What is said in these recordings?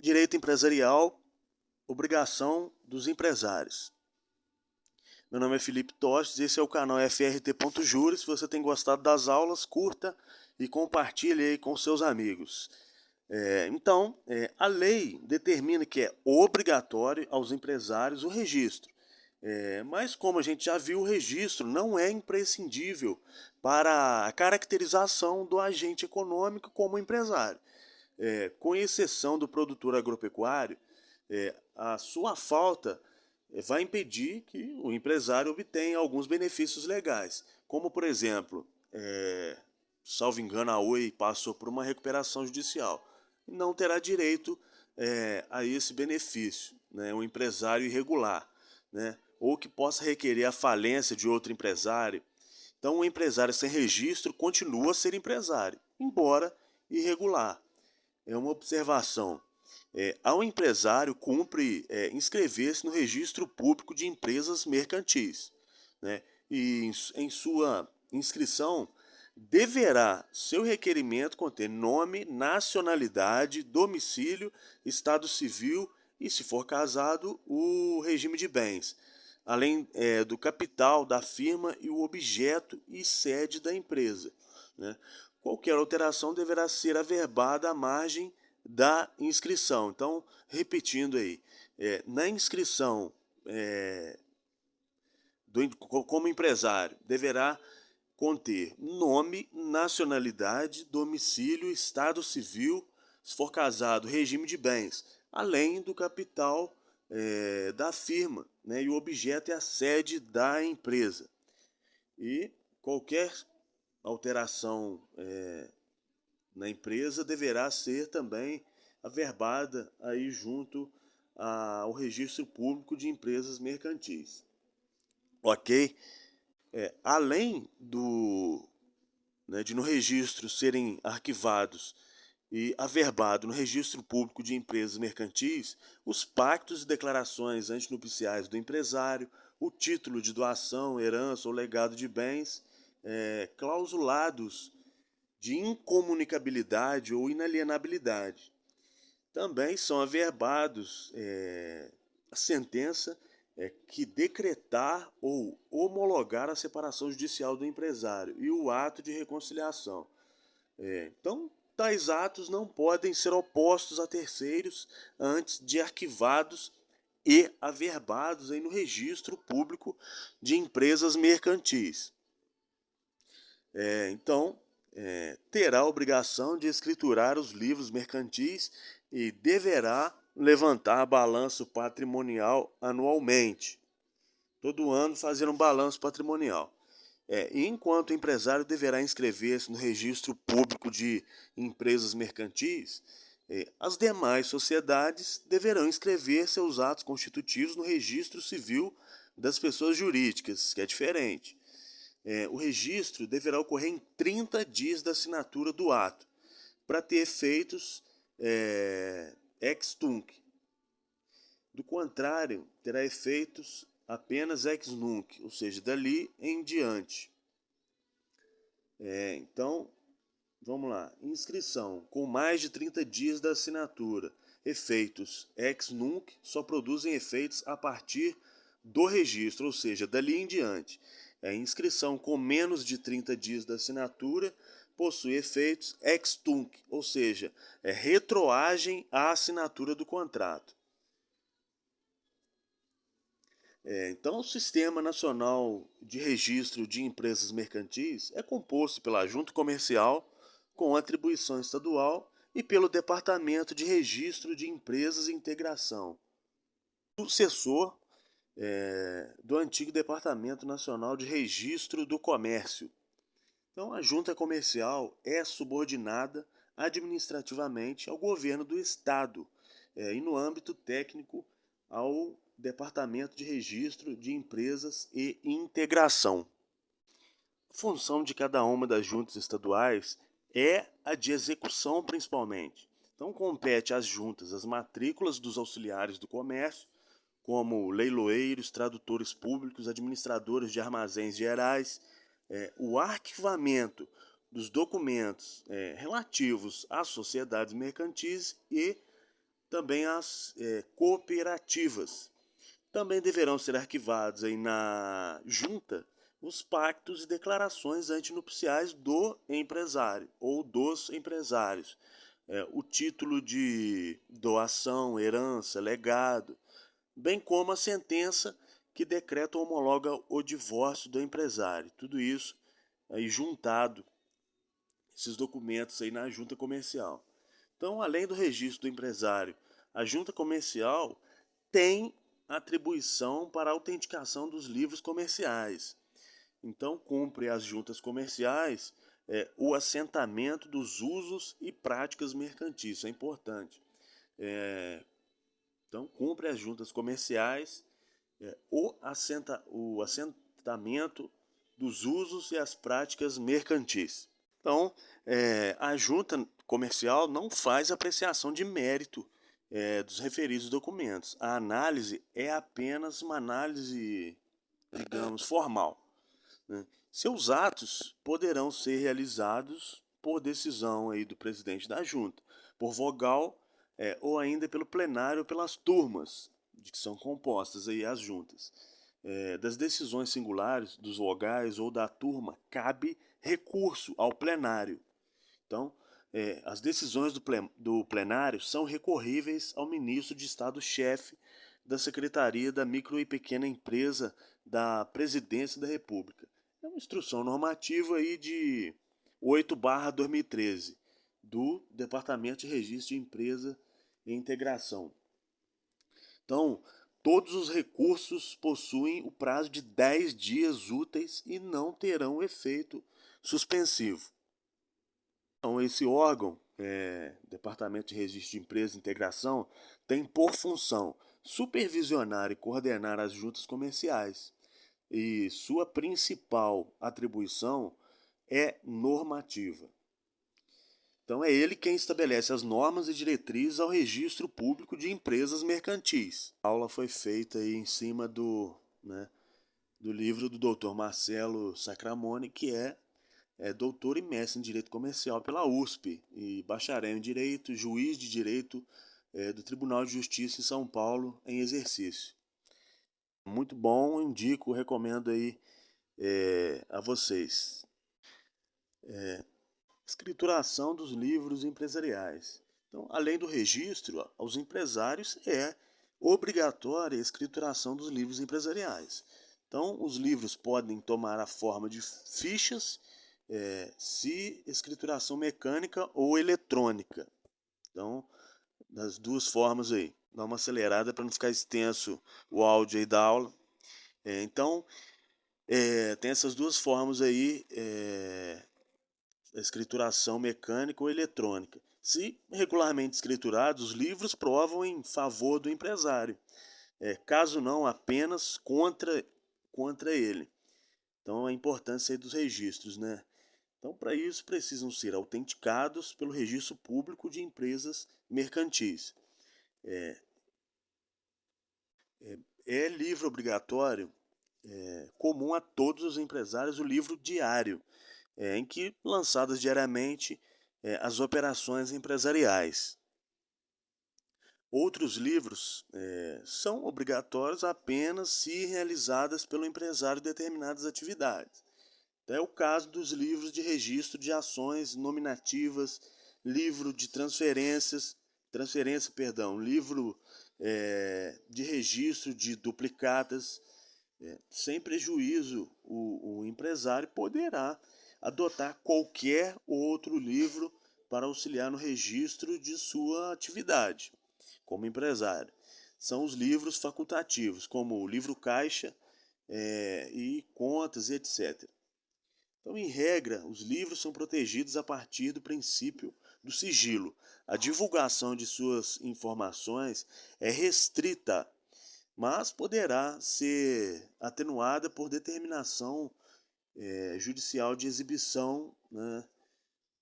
Direito empresarial, obrigação dos empresários. Meu nome é Felipe Tostes, esse é o canal FRT.Júri. Se você tem gostado das aulas, curta e compartilhe aí com seus amigos. A lei determina que é obrigatório aos empresários o registro. Mas como a gente já viu, o registro não é imprescindível para a caracterização do agente econômico como empresário. Com exceção do produtor agropecuário, a sua falta vai impedir que o empresário obtenha alguns benefícios legais, como por exemplo, salvo engano, a Oi passou por uma recuperação judicial, não terá direito a esse benefício, né, um empresário irregular, né, ou que possa requerer a falência de outro empresário. Então, o empresário sem registro continua a ser empresário, embora irregular. É uma observação. Ao empresário cumpre inscrever-se no registro público de empresas mercantis, né? E em sua inscrição deverá seu requerimento conter nome, nacionalidade, domicílio, estado civil e, se for casado, o regime de bens, além do capital da firma e o objeto e sede da empresa, né? Qualquer alteração deverá ser averbada à margem da inscrição. Então, repetindo aí, na inscrição como empresário, deverá conter nome, nacionalidade, domicílio, estado civil, se for casado, regime de bens, além do capital da firma, né, e o objeto é a sede da empresa. E qualquer alteração na empresa deverá ser também averbada aí junto ao registro público de empresas mercantis. Ok? Além de no registro serem arquivados e averbado no registro público de empresas mercantis os pactos e declarações antinupciais do empresário, o título de doação, herança ou legado de bens, clausulados de incomunicabilidade ou inalienabilidade. Também são averbados a sentença que decretar ou homologar a separação judicial do empresário e o ato de reconciliação. Então, tais atos não podem ser opostos a terceiros antes de arquivados e averbados aí no registro público de empresas mercantis. Terá a obrigação de escriturar os livros mercantis e deverá levantar balanço patrimonial anualmente. Todo ano fazer um balanço patrimonial. Enquanto o empresário deverá inscrever-se no registro público de empresas mercantis, as demais sociedades deverão inscrever seus atos constitutivos no registro civil das pessoas jurídicas, que é diferente. O registro deverá ocorrer em 30 dias da assinatura do ato, para ter efeitos ex tunc. Do contrário, terá efeitos apenas ex nunc, ou seja, dali em diante. Então, vamos lá. Inscrição com mais de 30 dias da assinatura. Efeitos ex nunc só produzem efeitos a partir do registro, ou seja, dali em diante. Inscrição com menos de 30 dias da assinatura possui efeitos ex tunc, ou seja, retroagem à assinatura do contrato. Então, o Sistema Nacional de Registro de Empresas Mercantis é composto pela Junta Comercial, com atribuição estadual, e pelo Departamento de Registro de Empresas e Integração, sucessor do antigo Departamento Nacional de Registro do Comércio. Então, a Junta Comercial é subordinada administrativamente ao governo do Estado e, no âmbito técnico, ao Departamento de Registro de Empresas e Integração. A função de cada uma das juntas estaduais é a de execução, principalmente. Então, compete às juntas as matrículas dos auxiliares do comércio, como leiloeiros, tradutores públicos, administradores de armazéns gerais, o arquivamento dos documentos relativos às sociedades mercantis e também as cooperativas. Também deverão ser arquivados aí na junta os pactos e declarações antinupciais do empresário ou dos empresários. O título de doação, herança, legado, bem como a sentença que decreta ou homologa o divórcio do empresário. Tudo isso aí juntado, esses documentos aí na junta comercial. Então, além do registro do empresário, a junta comercial tem atribuição para a autenticação dos livros comerciais. Então, cumpre as juntas comerciais o assentamento dos usos e práticas mercantis. Isso é importante. Então, cumpre as juntas comerciais o assentamento dos usos e as práticas mercantis. Então, a junta comercial não faz apreciação de mérito dos referidos documentos. A análise é apenas uma análise, digamos, formal, né? Seus atos poderão ser realizados por decisão aí do presidente da junta, por vogal, ou ainda pelo plenário ou pelas turmas de que são compostas aí as juntas. Das decisões singulares dos vogais ou da turma, cabe recurso ao plenário. Então, as decisões do plenário são recorríveis ao ministro de Estado-chefe da Secretaria da Micro e Pequena Empresa da Presidência da República. É uma instrução normativa aí de 8/2013 do Departamento de Registro de Empresa e Integração. Então, todos os recursos possuem o prazo de 10 dias úteis e não terão efeito suspensivo. Então, esse órgão, Departamento de Registro de Empresa e Integração, tem por função supervisionar e coordenar as juntas comerciais. E sua principal atribuição é normativa. Então, é ele quem estabelece as normas e diretrizes ao registro público de empresas mercantis. A aula foi feita aí em cima do livro do Dr. Marcelo Sacramone, que é doutor e mestre em Direito Comercial pela USP e bacharel em Direito, juiz de Direito do Tribunal de Justiça em São Paulo em exercício. Muito bom, indico, recomendo aí a vocês. Escrituração dos livros empresariais. Então, além do registro, aos empresários é obrigatória a escrituração dos livros empresariais. Então, os livros podem tomar a forma de fichas, se escrituração mecânica ou eletrônica. Então, das duas formas aí. Dá uma acelerada para não ficar extenso o áudio aí da aula. Então, tem essas duas formas aí, a escrituração mecânica ou eletrônica. Se regularmente escriturados, os livros provam em favor do empresário. Caso não, apenas contra ele. Então, a importância aí dos registros, né? Então, para isso, precisam ser autenticados pelo registro público de empresas mercantis. É livro obrigatório, comum a todos os empresários, o livro diário, em que lançadas diariamente as operações empresariais. Outros livros são obrigatórios apenas se realizadas pelo empresário determinadas atividades. Então, é o caso dos livros de registro de ações nominativas, livro de livro de registro de duplicatas. Sem prejuízo, o empresário poderá adotar qualquer outro livro para auxiliar no registro de sua atividade como empresário. São os livros facultativos, como o livro caixa e contas, etc. Então, em regra, os livros são protegidos a partir do princípio do sigilo. A divulgação de suas informações é restrita, mas poderá ser atenuada por determinação judicial de exibição, né,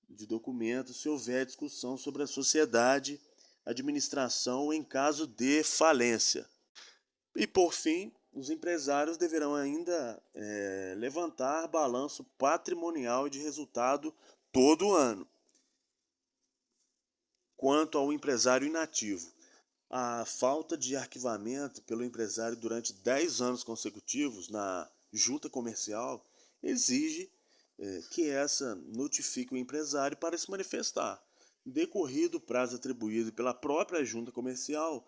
de documentos, se houver discussão sobre a sociedade, administração em caso de falência. E, por fim, os empresários deverão ainda levantar balanço patrimonial de resultado todo ano. Quanto ao empresário inativo, A falta de arquivamento pelo empresário durante 10 anos consecutivos na junta comercial exige que essa notifique o empresário para se manifestar. Decorrido o prazo atribuído pela própria junta comercial,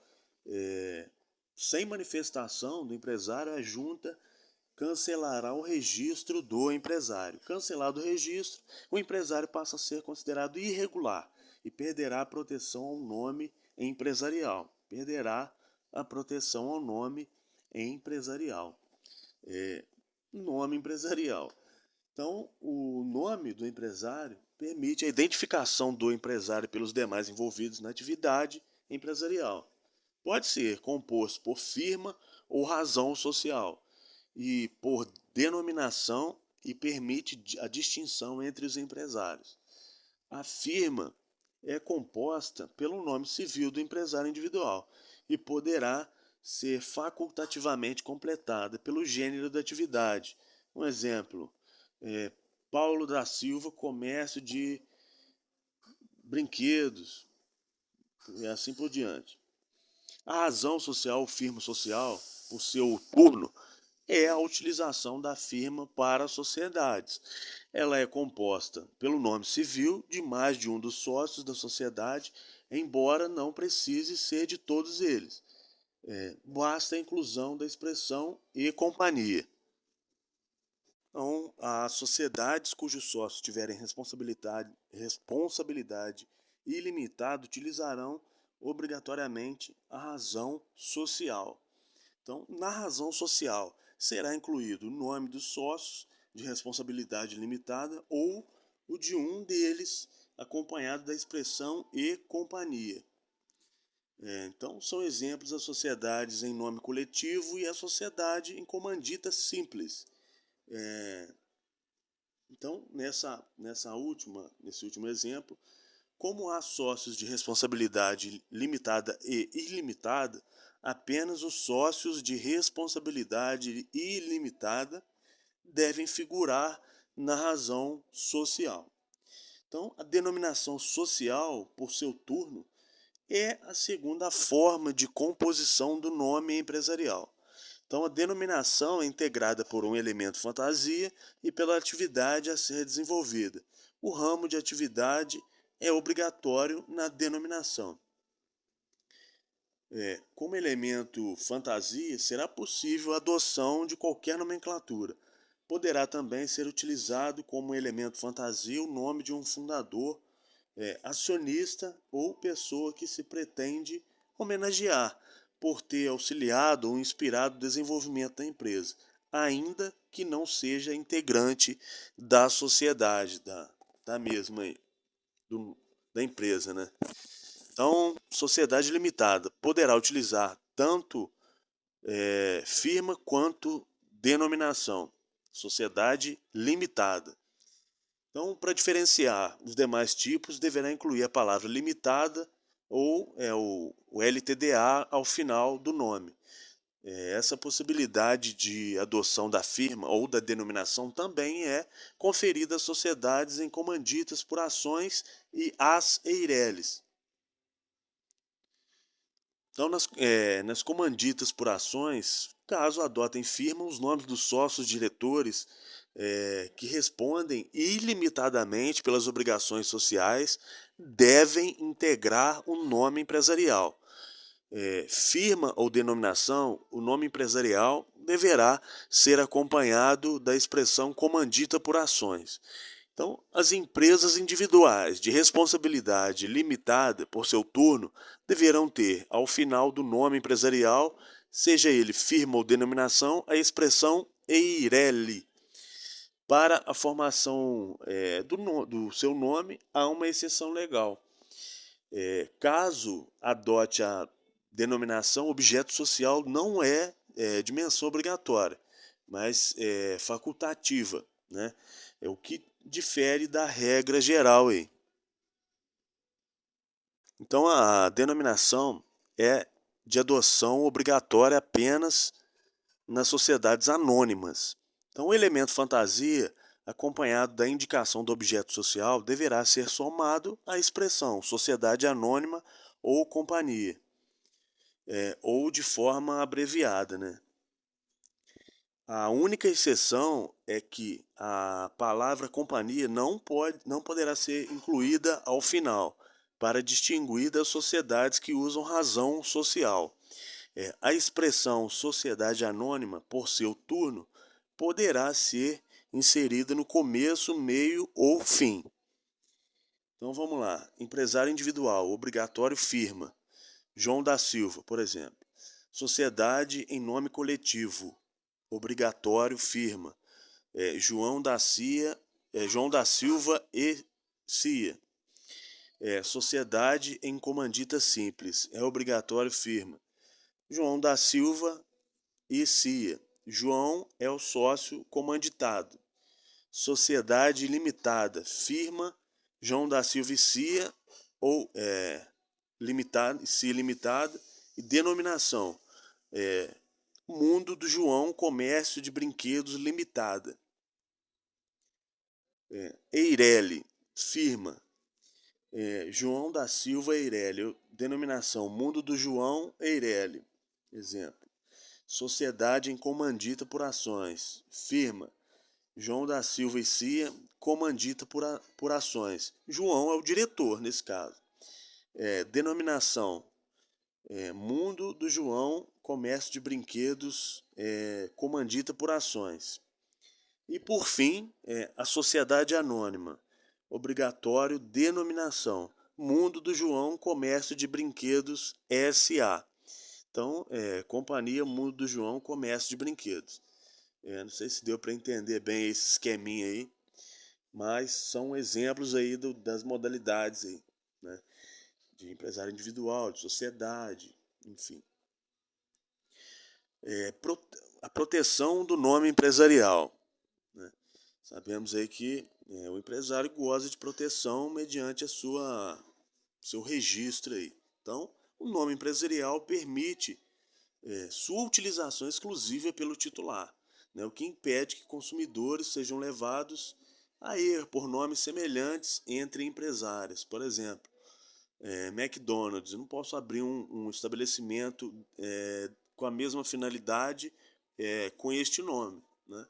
sem manifestação do empresário, a junta cancelará o registro do empresário. Cancelado o registro, o empresário passa a ser considerado irregular e perderá a proteção ao nome empresarial. Perderá a proteção ao nome empresarial. Nome empresarial. Então, o nome do empresário permite a identificação do empresário pelos demais envolvidos na atividade empresarial. Pode ser composto por firma ou razão social e por denominação e permite a distinção entre os empresários. A firma é composta pelo nome civil do empresário individual e poderá ser facultativamente completada pelo gênero da atividade. Um exemplo, Paulo da Silva, comércio de brinquedos, e assim por diante. A razão social, firma social, por seu turno, é a utilização da firma para sociedades. Ela é composta pelo nome civil de mais de um dos sócios da sociedade, embora não precise ser de todos eles. Basta a inclusão da expressão e companhia. Então, as sociedades cujos sócios tiverem responsabilidade ilimitada utilizarão obrigatoriamente a razão social. Então, na razão social será incluído o nome dos sócios de responsabilidade limitada ou o de um deles, acompanhado da expressão e companhia. Então, são exemplos as sociedades em nome coletivo e a sociedade em comandita simples. Então, nesse último exemplo, como há sócios de responsabilidade limitada e ilimitada, apenas os sócios de responsabilidade ilimitada devem figurar na razão social. Então, a denominação social, por seu turno, é a segunda forma de composição do nome empresarial. Então, a denominação é integrada por um elemento fantasia e pela atividade a ser desenvolvida. O ramo de atividade é obrigatório na denominação. Como elemento fantasia, será possível a adoção de qualquer nomenclatura. Poderá também ser utilizado como elemento fantasia o nome de um fundador, acionista ou pessoa que se pretende homenagear por ter auxiliado ou inspirado o desenvolvimento da empresa, ainda que não seja integrante da sociedade, da mesma aí, da empresa, né? Então, sociedade limitada poderá utilizar tanto firma quanto denominação. Sociedade limitada. Então, para diferenciar os demais tipos, deverá incluir a palavra limitada ou o LTDA ao final do nome. Essa possibilidade de adoção da firma ou da denominação também é conferida às sociedades em comanditas por ações e às EIRELIs. Então, nas comanditas por ações, caso adotem firma, os nomes dos sócios diretores que respondem ilimitadamente pelas obrigações sociais devem integrar o nome empresarial. Firma ou denominação, o nome empresarial deverá ser acompanhado da expressão comandita por ações. Então, as empresas individuais de responsabilidade limitada, por seu turno, deverão ter, ao final do nome empresarial, seja ele firma ou denominação, a expressão EIRELI. Para a formação do seu nome, há uma exceção legal. Caso adote a denominação, objeto social não é de menção obrigatória, mas é facultativa, né? É o que difere da regra geral aí. Então, a denominação é de adoção obrigatória apenas nas sociedades anônimas. Então, o elemento fantasia, acompanhado da indicação do objeto social, deverá ser somado à expressão sociedade anônima ou companhia. ou de forma abreviada, né? A única exceção é que a palavra companhia não poderá ser incluída ao final, para distinguir das sociedades que usam razão social. A expressão sociedade anônima, por seu turno, poderá ser inserida no começo, meio ou fim. Então vamos lá. Empresário individual, obrigatório, firma. João da Silva, por exemplo. Sociedade em nome coletivo, obrigatório, firma. João da Silva e Cia. Sociedade em comandita simples, é obrigatório, firma. João da Silva e Cia. João é o sócio comanditado. Sociedade limitada, firma, João da Silva e Cia, ou limitada, Cia limitada, e denominação, Mundo do João Comércio de Brinquedos Limitada. Eireli, firma, João da Silva Eireli, denominação Mundo do João Eireli, exemplo. Sociedade em comandita por ações, firma, João da Silva e Cia, comandita por ações. João é o diretor nesse caso. Denominação, Mundo do João Comércio de Brinquedos, comandita por ações. E por fim, a sociedade anônima, obrigatório, denominação, Mundo do João Comércio de Brinquedos S.A. Então, Companhia Mundo do João Comércio de Brinquedos. Não sei se deu para entender bem esse esqueminha aí, mas são exemplos aí das modalidades aí, né? De empresário individual, de sociedade, enfim. A proteção do nome empresarial, né? Sabemos aí que o empresário goza de proteção mediante seu registro aí. Então, o nome empresarial permite sua utilização exclusiva pelo titular, né? O que impede que consumidores sejam levados a erro por nomes semelhantes entre empresários. Por exemplo, McDonald's, eu não posso abrir um estabelecimento com a mesma finalidade com este nome, né?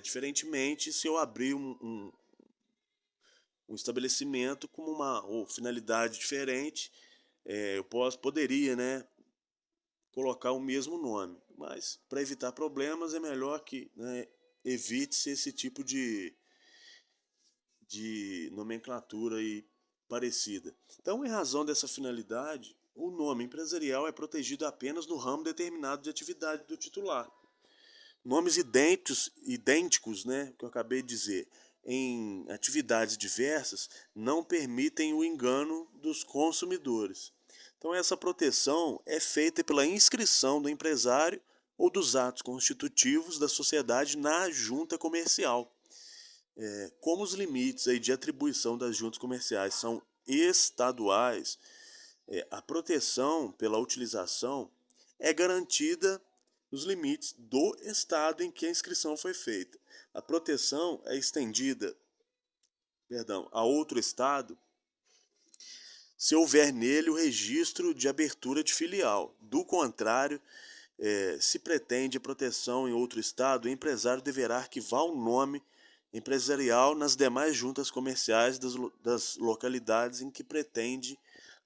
Diferentemente, se eu abrir um estabelecimento com uma finalidade diferente, eu poderia, né, colocar o mesmo nome, mas para evitar problemas é melhor que, né, evite-se esse tipo de nomenclatura aí parecida. Então, em razão dessa finalidade, o nome empresarial é protegido apenas no ramo determinado de atividade do titular. Nomes idênticos, né, que eu acabei de dizer, em atividades diversas, não permitem o engano dos consumidores. Então, essa proteção é feita pela inscrição do empresário ou dos atos constitutivos da sociedade na junta comercial. Como os limites aí de atribuição das juntas comerciais são estaduais, a proteção pela utilização é garantida nos limites do estado em que a inscrição foi feita. A proteção é estendida, a outro estado se houver nele o registro de abertura de filial. Do contrário, se pretende proteção em outro estado, o empresário deverá arquivar o nome empresarial nas demais juntas comerciais das localidades em que pretende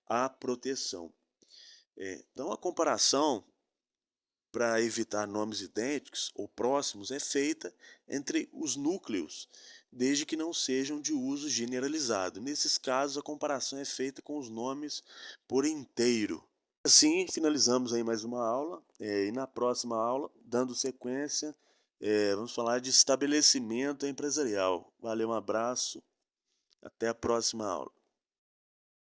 a proteção. Então, a comparação para evitar nomes idênticos ou próximos é feita entre os núcleos, desde que não sejam de uso generalizado. Nesses casos, a comparação é feita com os nomes por inteiro. Assim, finalizamos aí mais uma aula, e na próxima aula, dando sequência, vamos falar de estabelecimento empresarial. Valeu, um abraço, até a próxima aula.